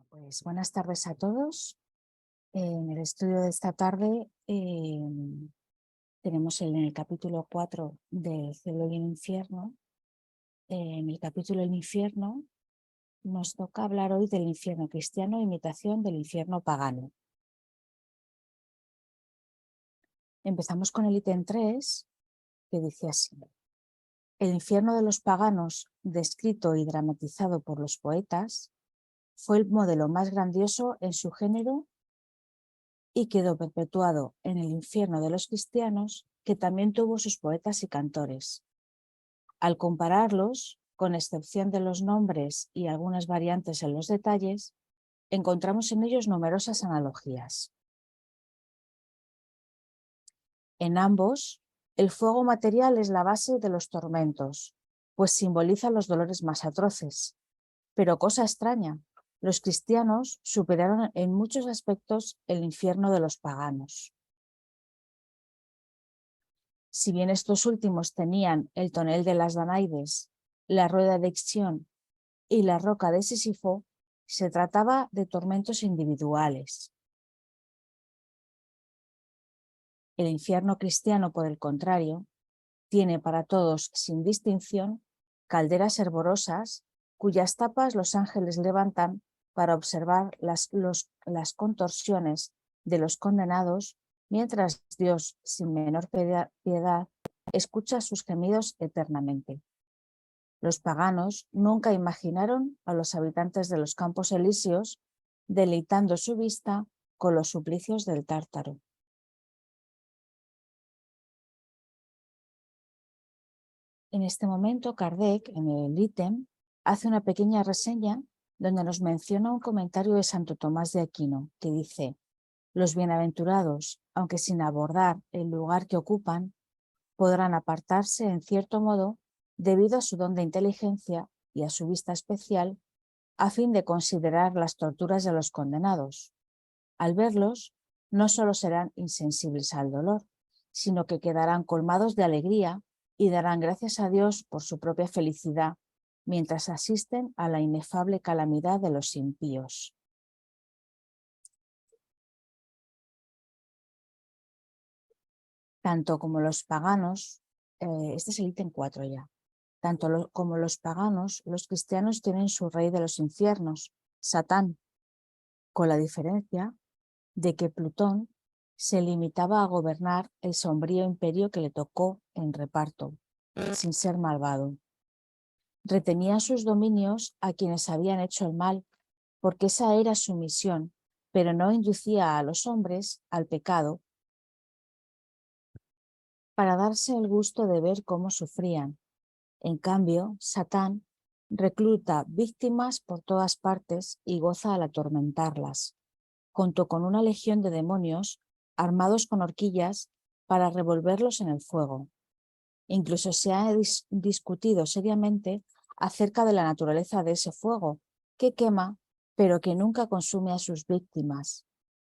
Pues buenas tardes a todos. En el estudio de esta tarde tenemos en el capítulo 4 del cielo y el infierno. En el capítulo del infierno nos toca hablar hoy del infierno cristiano, imitación del infierno pagano. Empezamos con el ítem 3, que dice así: el infierno de los paganos, descrito y dramatizado por los poetas, fue el modelo más grandioso en su género y quedó perpetuado en el infierno de los cristianos, que también tuvo sus poetas y cantores. Al compararlos, con excepción de los nombres y algunas variantes en los detalles, encontramos en ellos numerosas analogías. En ambos, el fuego material es la base de los tormentos, pues simboliza los dolores más atroces. Pero cosa extraña, los cristianos superaron en muchos aspectos el infierno de los paganos. Si bien estos últimos tenían el tonel de las Danaides, la rueda de Ixión y la roca de Sísifo, se trataba de tormentos individuales. El infierno cristiano, por el contrario, tiene para todos, sin distinción, calderas hervorosas cuyas tapas los ángeles levantan para observar las contorsiones de los condenados, mientras Dios, sin menor piedad, escucha sus gemidos eternamente. Los paganos nunca imaginaron a los habitantes de los campos elíseos deleitando su vista con los suplicios del Tártaro. En este momento, Kardec, en el ítem, hace una pequeña reseña donde nos menciona un comentario de Santo Tomás de Aquino, que dice: los bienaventurados, aunque sin abordar el lugar que ocupan, podrán apartarse en cierto modo debido a su don de inteligencia y a su vista especial, a fin de considerar las torturas de los condenados. Al verlos, no solo serán insensibles al dolor, sino que quedarán colmados de alegría y darán gracias a Dios por su propia felicidad, mientras asisten a la inefable calamidad de los impíos. Tanto como los paganos, este es el ítem 4 ya, como los paganos, los cristianos tienen su rey de los infiernos, Satán, con la diferencia de que Plutón se limitaba a gobernar el sombrío imperio que le tocó en reparto, sin ser malvado. Retenía sus dominios a quienes habían hecho el mal, porque esa era su misión, pero no inducía a los hombres al pecado para darse el gusto de ver cómo sufrían. En cambio, Satán recluta víctimas por todas partes y goza al atormentarlas, junto con una legión de demonios armados con horquillas para revolverlos en el fuego. Incluso se ha discutido seriamente acerca de la naturaleza de ese fuego, que quema, pero que nunca consume a sus víctimas.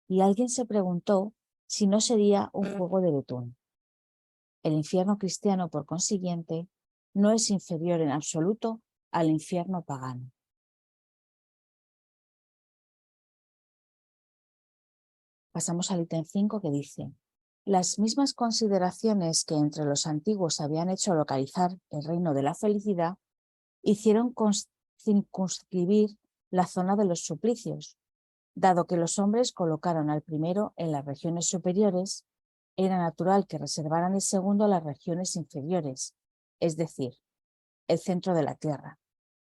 Y alguien se preguntó si no sería un fuego de betún. El infierno cristiano, por consiguiente, no es inferior en absoluto al infierno pagano. Pasamos al ítem 5, que dice: las mismas consideraciones que entre los antiguos habían hecho localizar el reino de la felicidad hicieron circunscribir la zona de los suplicios. Dado que los hombres colocaron al primero en las regiones superiores, era natural que reservaran el segundo a las regiones inferiores, es decir, el centro de la tierra,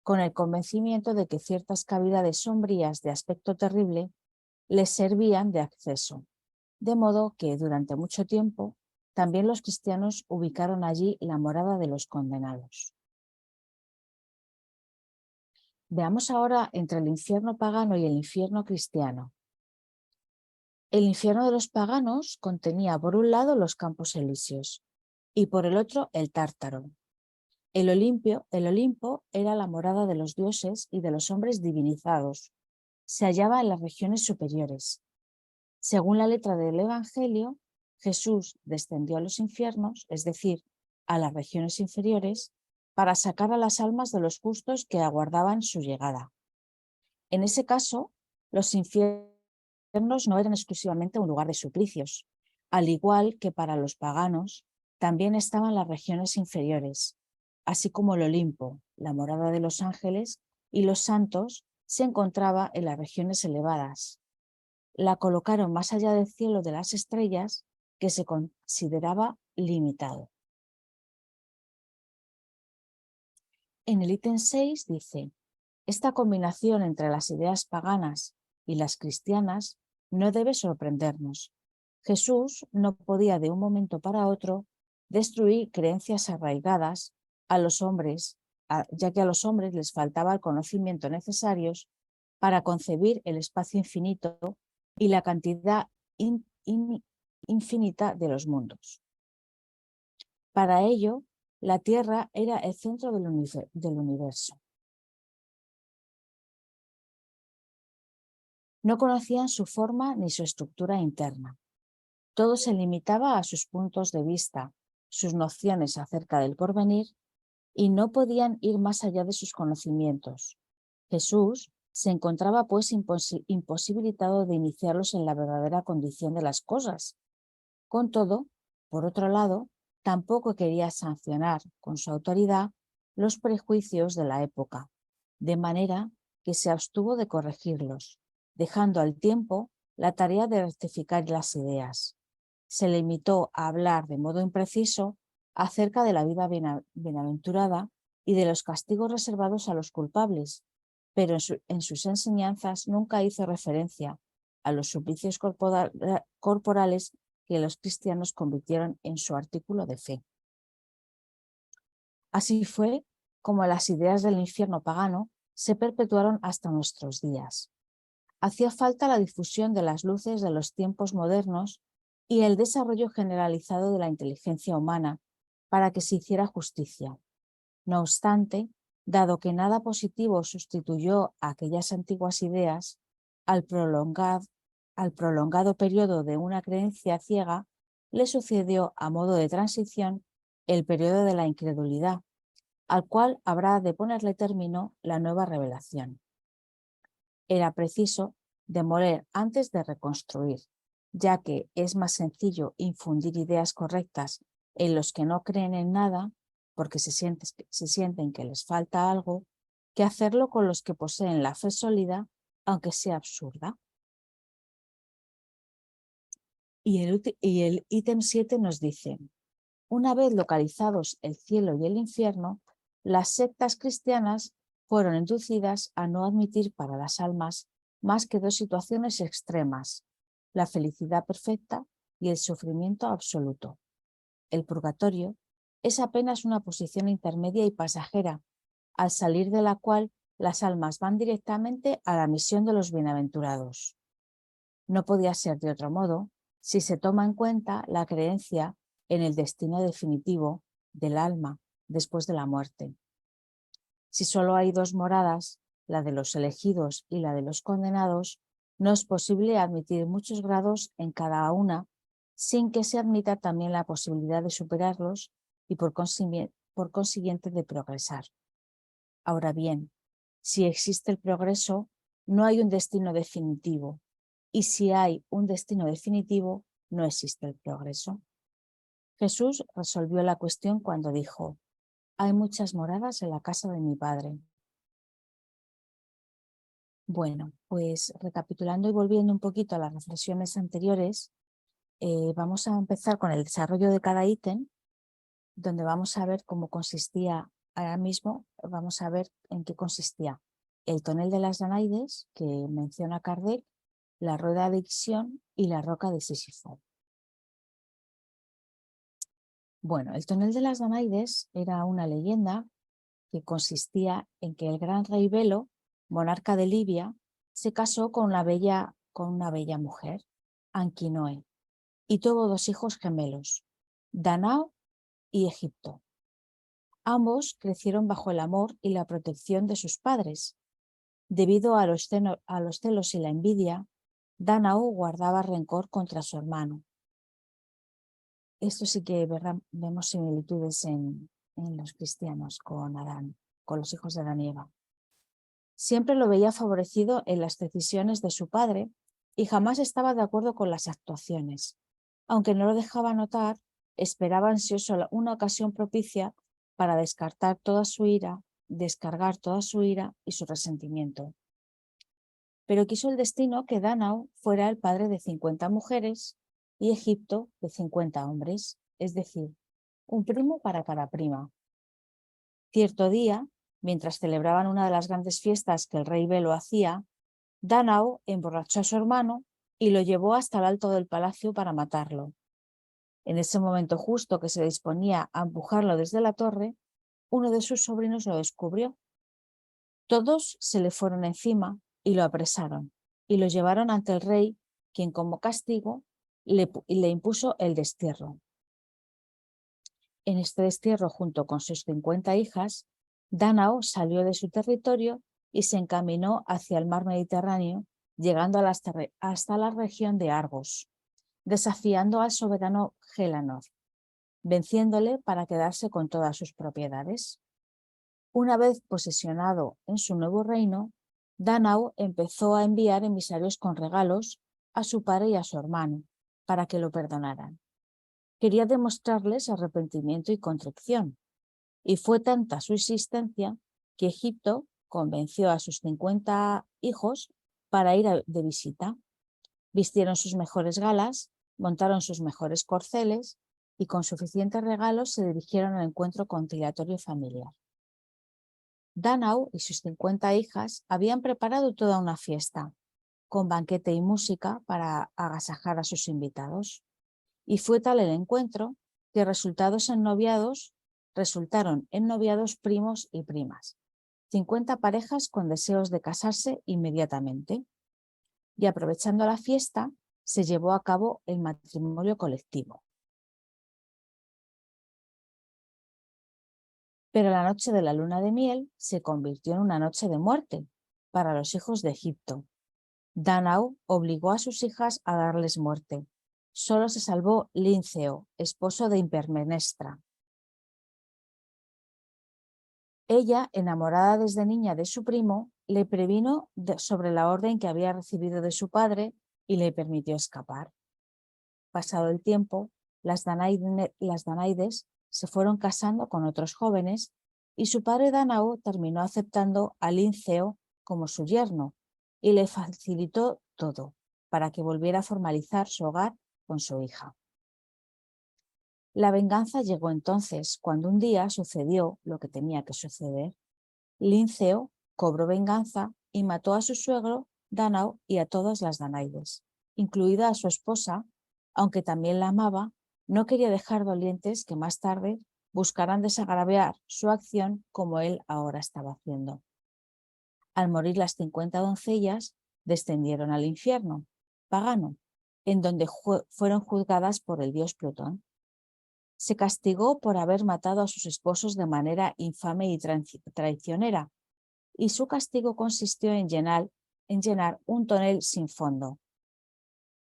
con el convencimiento de que ciertas cavidades sombrías de aspecto terrible les servían de acceso. De modo que durante mucho tiempo también los cristianos ubicaron allí la morada de los condenados. Veamos ahora entre el infierno pagano y el infierno cristiano. El infierno de los paganos contenía por un lado los campos elíseos y por el otro el Tártaro. El Olimpo era la morada de los dioses y de los hombres divinizados. Se hallaba en las regiones superiores. Según la letra del Evangelio, Jesús descendió a los infiernos, es decir, a las regiones inferiores, para sacar a las almas de los justos que aguardaban su llegada. En ese caso, Los infiernos no eran exclusivamente un lugar de suplicios. Al igual que para los paganos, también estaban las regiones inferiores, así como el Olimpo, la morada de los ángeles, y los santos se encontraba en las regiones elevadas. La colocaron más allá del cielo de las estrellas, que se consideraba limitado. En el ítem 6 dice: esta combinación entre las ideas paganas y las cristianas no debe sorprendernos. Jesús no podía de un momento para otro destruir creencias arraigadas a los hombres, ya que a los hombres les faltaba el conocimiento necesarios para concebir el espacio infinito y la cantidad infinita de los mundos. Para ello, la Tierra era el centro del universo. No conocían su forma ni su estructura interna. Todo se limitaba a sus puntos de vista, sus nociones acerca del porvenir, y no podían ir más allá de sus conocimientos. Jesús se encontraba pues imposibilitado de iniciarlos en la verdadera condición de las cosas. Con todo, por otro lado, tampoco quería sancionar con su autoridad los prejuicios de la época, de manera que se abstuvo de corregirlos, dejando al tiempo la tarea de rectificar las ideas. Se limitó a hablar de modo impreciso acerca de la vida bienaventurada y de los castigos reservados a los culpables, pero en sus enseñanzas nunca hizo referencia a los suplicios corporales que los cristianos convirtieron en su artículo de fe. Así fue como las ideas del infierno pagano se perpetuaron hasta nuestros días. Hacía falta la difusión de las luces de los tiempos modernos y el desarrollo generalizado de la inteligencia humana para que se hiciera justicia. No obstante, dado que nada positivo sustituyó a aquellas antiguas ideas, al prolongado periodo de una creencia ciega, le sucedió a modo de transición el periodo de la incredulidad, al cual habrá de ponerle término la nueva revelación. Era preciso demoler antes de reconstruir, ya que es más sencillo infundir ideas correctas en los que no creen en nada, porque se sienten que les falta algo, que hacerlo con los que poseen la fe sólida, aunque sea absurda. Y el ítem 7 nos dice: una vez localizados el cielo y el infierno, las sectas cristianas fueron inducidas a no admitir para las almas más que dos situaciones extremas: la felicidad perfecta y el sufrimiento absoluto. El purgatorio es apenas una posición intermedia y pasajera, al salir de la cual las almas van directamente a la misión de los bienaventurados. No podía ser de otro modo si se toma en cuenta la creencia en el destino definitivo del alma después de la muerte. Si solo hay dos moradas, la de los elegidos y la de los condenados, no es posible admitir muchos grados en cada una sin que se admita también la posibilidad de superarlos y por consiguiente de progresar. Ahora bien, si existe el progreso, no hay un destino definitivo, y si hay un destino definitivo, no existe el progreso. Jesús resolvió la cuestión cuando dijo: hay muchas moradas en la casa de mi Padre. Bueno, pues recapitulando y volviendo un poquito a las reflexiones anteriores, vamos a empezar con el desarrollo de cada ítem, donde vamos a ver cómo consistía. Ahora mismo vamos a ver en qué consistía el tonel de las Danaides, que menciona Kardec, la rueda de Ixión y la roca de Sísifo. Bueno, el tonel de las Danaides era una leyenda que consistía en que el gran rey Belo, monarca de Libia, se casó con una bella mujer, Anquinoe, y tuvo dos hijos gemelos, Danao y Egipto. Ambos crecieron bajo el amor y la protección de sus padres. Debido a los celos y la envidia, Danao guardaba rencor contra su hermano. Esto sí que, ¿verdad?, vemos similitudes en los cristianos con Adán, con los hijos de Adán y Eva. Siempre lo veía favorecido en las decisiones de su padre y jamás estaba de acuerdo con las actuaciones. Aunque no lo dejaba notar, esperaba ansioso una ocasión propicia para descargar toda su ira y su resentimiento. Pero quiso el destino que Dánao fuera el padre de 50 mujeres y Egipto de 50 hombres, es decir, un primo para cada prima. Cierto día, mientras celebraban una de las grandes fiestas que el rey Belo hacía, Dánao emborrachó a su hermano y lo llevó hasta el alto del palacio para matarlo. En ese momento justo que se disponía a empujarlo desde la torre, uno de sus sobrinos lo descubrió. Todos se le fueron encima y lo apresaron y lo llevaron ante el rey, quien como castigo le impuso el destierro. En este destierro, junto con sus 50 hijas, Dánao salió de su territorio y se encaminó hacia el mar Mediterráneo, llegando hasta la región de Argos, desafiando al soberano Gélanor, venciéndole para quedarse con todas sus propiedades. Una vez posesionado en su nuevo reino, Dánao empezó a enviar emisarios con regalos a su padre y a su hermano para que lo perdonaran. Quería demostrarles arrepentimiento y contrición, y fue tanta su insistencia que Egipto convenció a sus 50 hijos para ir de visita. Vistieron sus mejores galas, montaron sus mejores corceles y con suficientes regalos se dirigieron al encuentro conciliatorio familiar. Dánao y sus 50 hijas habían preparado toda una fiesta, con banquete y música para agasajar a sus invitados. Y fue tal el encuentro que resultaron en noviados primos y primas, 50 parejas con deseos de casarse inmediatamente. Y aprovechando la fiesta, se llevó a cabo el matrimonio colectivo. Pero la noche de la luna de miel se convirtió en una noche de muerte para los hijos de Egipto. Dánao obligó a sus hijas a darles muerte. Solo se salvó Linceo, esposo de Hipermenestra. Ella, enamorada desde niña de su primo, le previno sobre la orden que había recibido de su padre y le permitió escapar. Pasado el tiempo, las Danaides se fueron casando con otros jóvenes y su padre Dánao terminó aceptando a Linceo como su yerno y le facilitó todo para que volviera a formalizar su hogar con su hija. La venganza llegó entonces cuando un día sucedió lo que tenía que suceder. Linceo cobró venganza y mató a su suegro Dánao y a todas las Danaides, incluida a su esposa. Aunque también la amaba, no quería dejar dolientes que más tarde buscaran desagraviar su acción como él ahora estaba haciendo. Al morir las 50 doncellas, descendieron al infierno pagano, en donde fueron juzgadas por el dios Plutón. Se castigó por haber matado a sus esposos de manera infame y traicionera, y su castigo consistió en llenar un tonel sin fondo.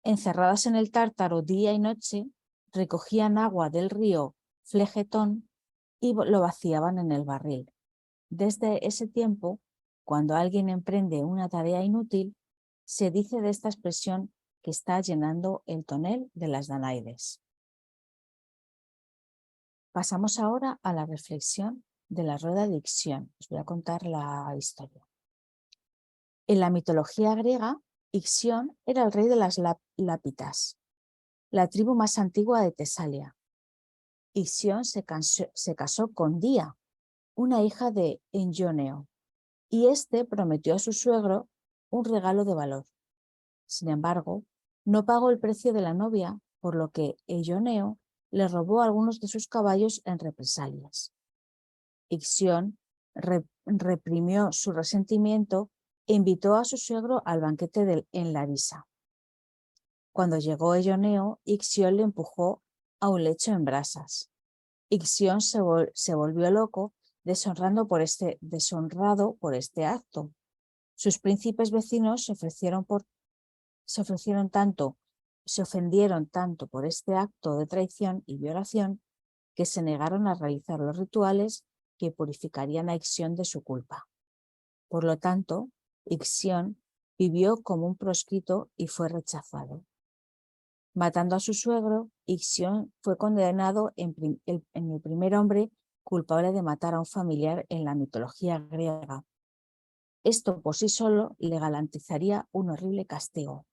Encerradas en el Tártaro día y noche, recogían agua del río Flegetón y lo vaciaban en el barril. Desde ese tiempo, cuando alguien emprende una tarea inútil, se dice de esta expresión que está llenando el tonel de las Danaides. Pasamos ahora a la reflexión de la rueda de Ixión. Os voy a contar la historia. En la mitología griega, Ixión era el rey de las Lápitas, la tribu más antigua de Tesalia. Ixión se casó con Día, una hija de Enioneo, y éste prometió a su suegro un regalo de valor. Sin embargo, no pagó el precio de la novia, por lo que Enioneo le robó algunos de sus caballos en represalias. Ixión reprimió su resentimiento e invitó a su suegro al banquete en Larisa. Cuando llegó Enioneo, Ixión le empujó a un lecho en brasas. Ixión se volvió loco, deshonrado por este acto. Sus príncipes vecinos se ofendieron tanto por este acto de traición y violación que se negaron a realizar los rituales que purificarían a Ixión de su culpa. Por lo tanto, Ixión vivió como un proscrito y fue rechazado. Matando a su suegro, Ixión fue condenado en el primer hombre culpable de matar a un familiar en la mitología griega. Esto por sí solo le garantizaría un horrible castigo.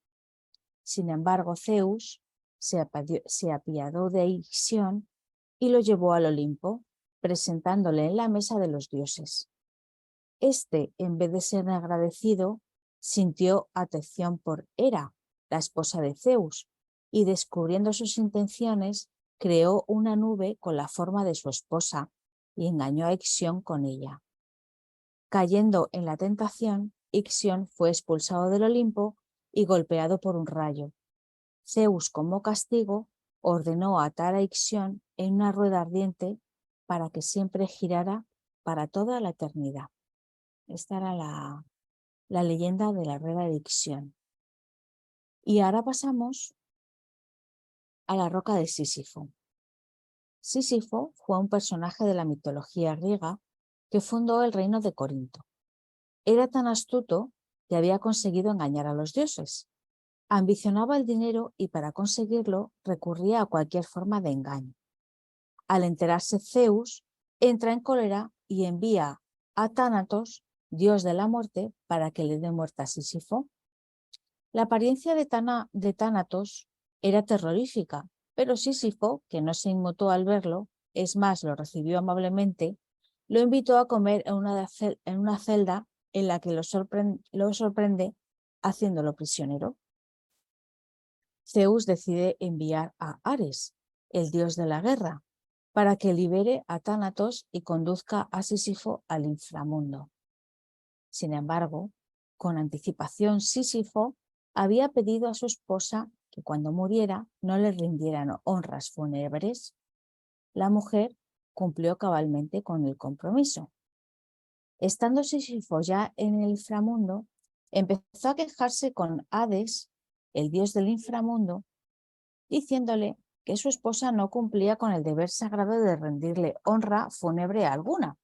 Sin embargo, Zeus se apiadó de Ixión y lo llevó al Olimpo, presentándole en la mesa de los dioses. Este, en vez de ser agradecido, sintió atracción por Hera, la esposa de Zeus, y descubriendo sus intenciones, creó una nube con la forma de su esposa y engañó a Ixión con ella. Cayendo en la tentación, Ixión fue expulsado del Olimpo y golpeado por un rayo. Zeus, como castigo, ordenó atar a Ixión en una rueda ardiente para que siempre girara para toda la eternidad. Esta era la leyenda de la rueda de Ixión. Y ahora pasamos a la roca de Sísifo. Sísifo fue un personaje de la mitología griega que fundó el reino de Corinto. Era tan astuto que había conseguido engañar a los dioses. Ambicionaba el dinero y para conseguirlo recurría a cualquier forma de engaño. Al enterarse Zeus, entra en cólera y envía a Tánatos, dios de la muerte, para que le dé muerte a Sísifo. La apariencia de Tánatos era terrorífica, pero Sísifo, que no se inmutó al verlo, es más, lo recibió amablemente, lo invitó a comer en una celda en la que lo sorprende haciéndolo prisionero. Zeus decide enviar a Ares, el dios de la guerra, para que libere a Tánatos y conduzca a Sísifo al inframundo. Sin embargo, con anticipación, Sísifo había pedido a su esposa que cuando muriera no le rindieran honras fúnebres. La mujer cumplió cabalmente con el compromiso. Estando Sísifo ya en el inframundo, empezó a quejarse con Hades, el dios del inframundo, diciéndole que su esposa no cumplía con el deber sagrado de rendirle honra fúnebre alguna.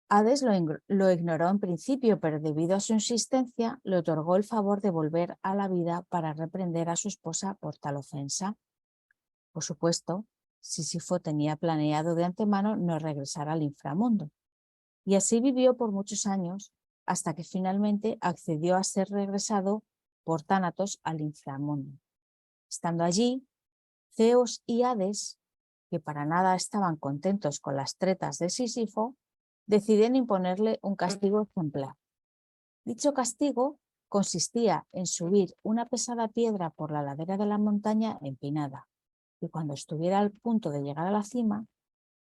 Hades lo ignoró en principio, pero debido a su insistencia le otorgó el favor de volver a la vida para reprender a su esposa por tal ofensa. Por supuesto, Sísifo tenía planeado de antemano no regresar al inframundo. Y así vivió por muchos años, hasta que finalmente accedió a ser regresado por Tánatos al inframundo. Estando allí, Zeus y Hades, que para nada estaban contentos con las tretas de Sísifo, deciden imponerle un castigo ejemplar. Dicho castigo consistía en subir una pesada piedra por la ladera de la montaña empinada, y cuando estuviera al punto de llegar a la cima,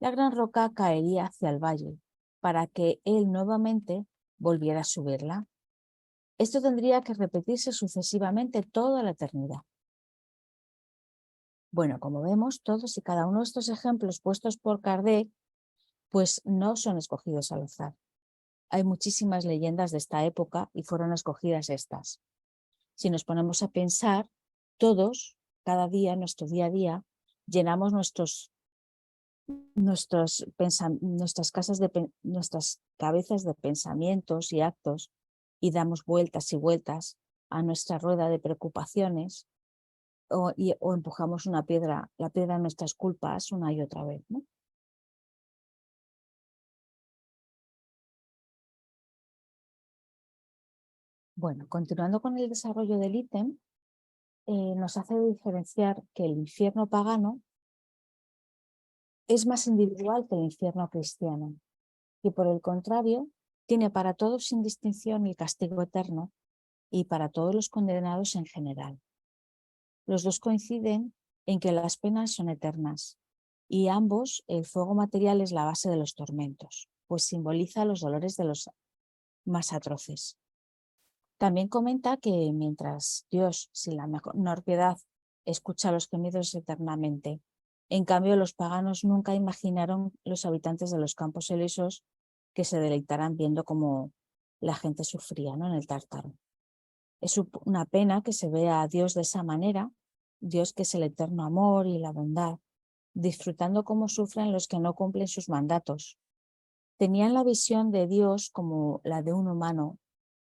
la gran roca caería hacia el valle, para que él nuevamente volviera a subirla. Esto tendría que repetirse sucesivamente toda la eternidad. Bueno, como vemos, todos y cada uno de estos ejemplos puestos por Kardec, pues no son escogidos al azar. Hay muchísimas leyendas de esta época y fueron escogidas estas. Si nos ponemos a pensar, todos, cada día, nuestro día a día, llenamos nuestras cabezas de pensamientos y actos y damos vueltas y vueltas a nuestra rueda de preocupaciones o empujamos la piedra de nuestras culpas una y otra vez, ¿no? Bueno, continuando con el desarrollo del ítem, nos hace diferenciar que el infierno pagano es más individual que el infierno cristiano y por el contrario tiene para todos sin distinción el castigo eterno y para todos los condenados en general. Los dos coinciden en que las penas son eternas y ambos el fuego material es la base de los tormentos, pues simboliza los dolores de los más atroces. También comenta que mientras Dios, sin la menor piedad, escucha los gemidos eternamente, en cambio los paganos nunca imaginaron los habitantes de los campos elíseos que se deleitarán viendo cómo la gente sufría, ¿no?, en el Tártaro. Es una pena que se vea a Dios de esa manera, Dios que es el eterno amor y la bondad, disfrutando cómo sufren los que no cumplen sus mandatos. Tenían la visión de Dios como la de un humano,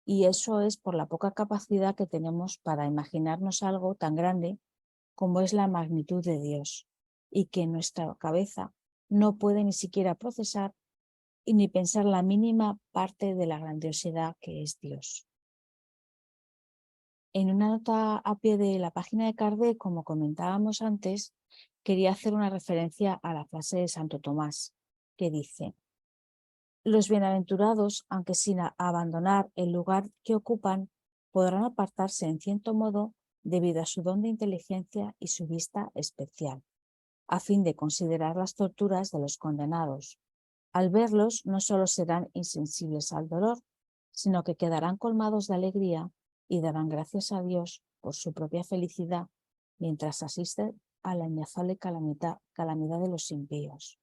y eso es por la poca capacidad que tenemos para imaginarnos algo tan grande como es la magnitud de Dios, y que nuestra cabeza no puede ni siquiera procesar y ni pensar la mínima parte de la grandiosidad que es Dios. En una nota a pie de la página de Kardec, como comentábamos antes, quería hacer una referencia a la frase de Santo Tomás, que dice: los bienaventurados, aunque sin abandonar el lugar que ocupan, podrán apartarse en cierto modo debido a su don de inteligencia y su vista especial, a fin de considerar las torturas de los condenados. Al verlos, no solo serán insensibles al dolor, sino que quedarán colmados de alegría y darán gracias a Dios por su propia felicidad, mientras asisten a la inefable calamidad de los impíos.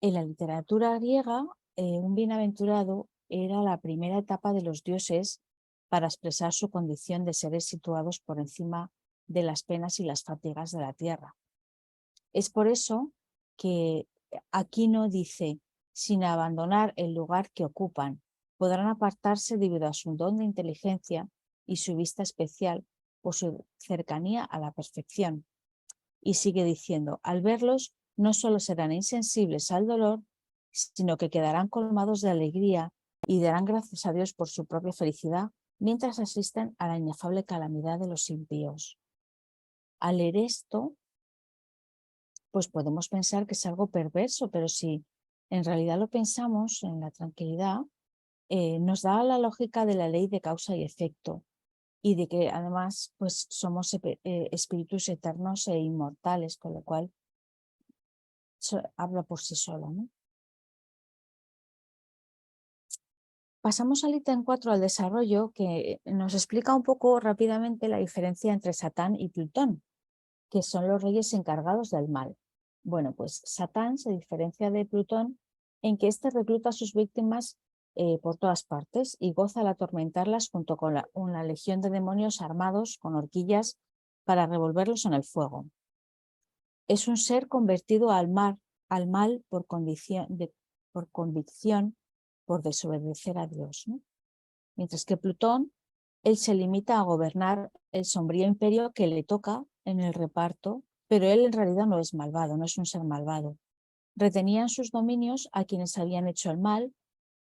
En la literatura griega, un bienaventurado era la primera etapa de los dioses para expresar su condición de seres situados por encima de las penas y las fatigas de la tierra. Es por eso que Aquino dice: sin abandonar el lugar que ocupan, podrán apartarse debido a su don de inteligencia y su vista especial por su cercanía a la perfección. Y sigue diciendo: al verlos, no solo serán insensibles al dolor, sino que quedarán colmados de alegría y darán gracias a Dios por su propia felicidad, mientras asisten a la inefable calamidad de los impíos. Al leer esto, pues podemos pensar que es algo perverso, pero si en realidad lo pensamos en la tranquilidad, nos da la lógica de la ley de causa y efecto, y de que además pues somos espíritus eternos e inmortales, con lo cual habla por sí solo, ¿no? Pasamos al ítem 4, al desarrollo, que nos explica un poco rápidamente la diferencia entre Satán y Plutón, que son los reyes encargados del mal. Bueno, pues Satán se diferencia de Plutón en que éste recluta a sus víctimas por todas partes y goza al atormentarlas junto con una legión de demonios armados con horquillas para revolverlos en el fuego. Es un ser convertido al mal por convicción, por desobedecer a Dios, ¿no? Mientras que Plutón, él se limita a gobernar el sombrío imperio que le toca en el reparto, pero él en realidad no es malvado, no es un ser malvado. Retenía en sus dominios a quienes habían hecho el mal,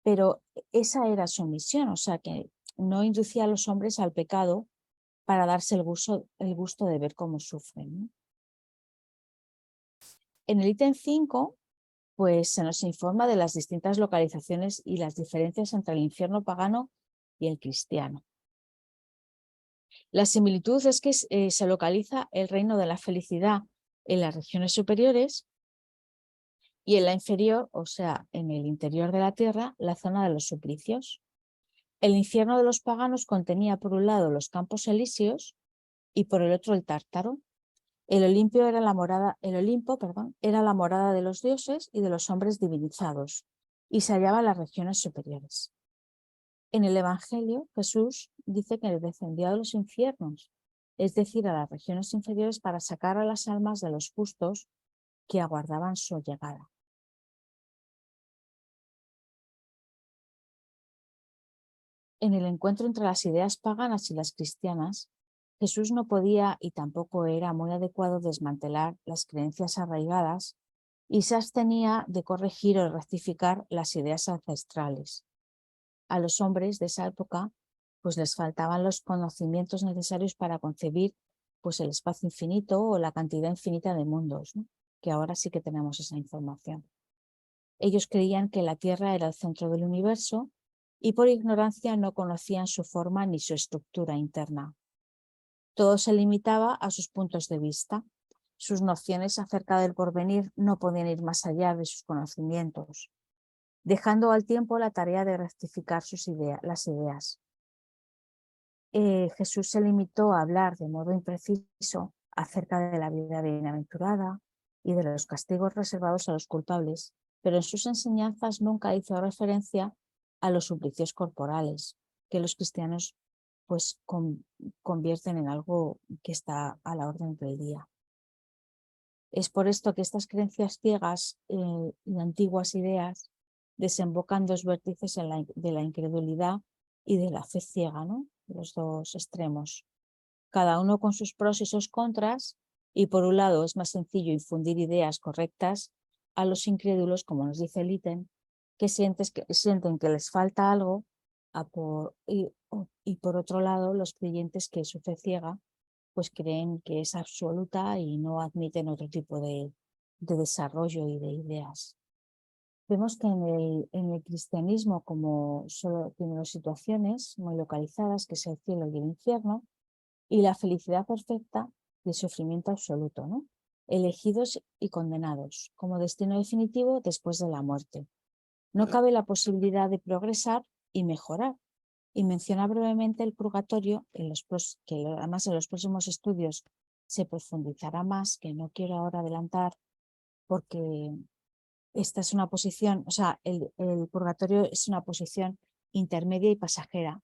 pero esa era su misión, o sea que no inducía a los hombres al pecado para darse el gusto de ver cómo sufren, ¿no? En el ítem 5, pues se nos informa de las distintas localizaciones y las diferencias entre el infierno pagano y el cristiano. La similitud es que se localiza el reino de la felicidad en las regiones superiores y en la inferior, o sea, en el interior de la tierra, la zona de los suplicios. El infierno de los paganos contenía por un lado los campos elíseos y por el otro el Tártaro. El Olimpo, era la morada de los dioses y de los hombres divinizados, y se hallaba en las regiones superiores. En el Evangelio, Jesús dice que descendió a los infiernos, es decir, a las regiones inferiores, para sacar a las almas de los justos que aguardaban su llegada. En el encuentro entre las ideas paganas y las cristianas, Jesús no podía y tampoco era muy adecuado desmantelar las creencias arraigadas y se abstenía de corregir o rectificar las ideas ancestrales. A los hombres de esa época pues les faltaban los conocimientos necesarios para concebir pues el espacio infinito o la cantidad infinita de mundos, ¿no? Que ahora sí que tenemos esa información. Ellos creían que la Tierra era el centro del universo y por ignorancia no conocían su forma ni su estructura interna. Todo se limitaba a sus puntos de vista. Sus nociones acerca del porvenir no podían ir más allá de sus conocimientos, dejando al tiempo la tarea de rectificar las ideas. Jesús se limitó a hablar de modo impreciso acerca de la vida bienaventurada y de los castigos reservados a los culpables, pero en sus enseñanzas nunca hizo referencia a los suplicios corporales, que los cristianos pues convierten en algo que está a la orden del día. Es por esto que estas creencias ciegas y antiguas ideas desembocan dos vértices de la incredulidad y de la fe ciega, ¿no? Los dos extremos, cada uno con sus pros y sus contras, y por un lado es más sencillo infundir ideas correctas a los incrédulos, como nos dice el ítem, que sienten que les falta algo, y por otro lado los creyentes que su fe ciega pues creen que es absoluta y no admiten otro tipo de desarrollo y de ideas. Vemos que en el cristianismo, como solo tiene dos situaciones muy localizadas, que es el cielo y el infierno, y la felicidad perfecta y el sufrimiento absoluto, ¿no? Elegidos y condenados, como destino definitivo después de la muerte. No cabe la posibilidad de progresar y mejorar. Y menciona brevemente el purgatorio, que además en los próximos estudios se profundizará más, que no quiero ahora adelantar, porque esta es una posición, o sea, el purgatorio es una posición intermedia y pasajera,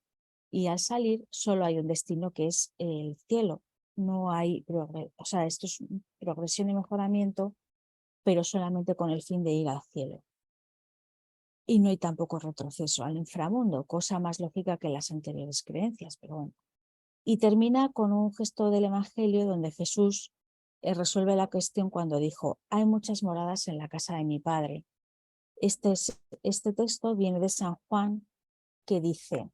y al salir solo hay un destino, que es el cielo. No hay o sea, esto es progresión y mejoramiento, pero solamente con el fin de ir al cielo. Y no hay tampoco retroceso al inframundo, cosa más lógica que las anteriores creencias, pero bueno. Y termina con un gesto del Evangelio donde Jesús resuelve la cuestión cuando dijo: hay muchas moradas en la casa de mi Padre. Este texto viene de San Juan, que dice: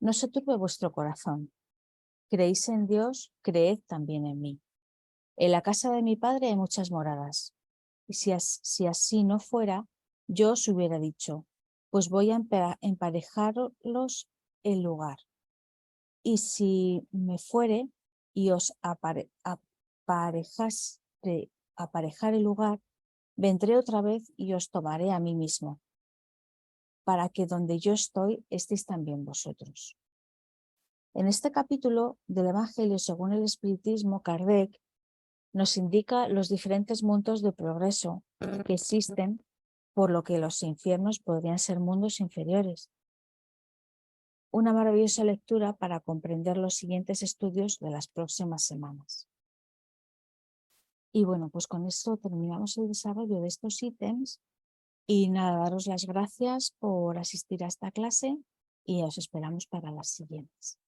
no se turbe vuestro corazón, creéis en Dios, creed también en mí. En la casa de mi Padre hay muchas moradas, y si así no fuera, yo os hubiera dicho, pues voy a emparejaros el lugar. Y si me fuere y os aparejar el lugar, vendré otra vez y os tomaré a mí mismo, para que donde yo estoy estéis también vosotros. En este capítulo del Evangelio según el Espiritismo, Kardec nos indica los diferentes mundos de progreso que existen, por lo que los infiernos podrían ser mundos inferiores. Una maravillosa lectura para comprender los siguientes estudios de las próximas semanas. Y bueno, pues con esto terminamos el desarrollo de estos ítems, y nada, daros las gracias por asistir a esta clase y os esperamos para las siguientes.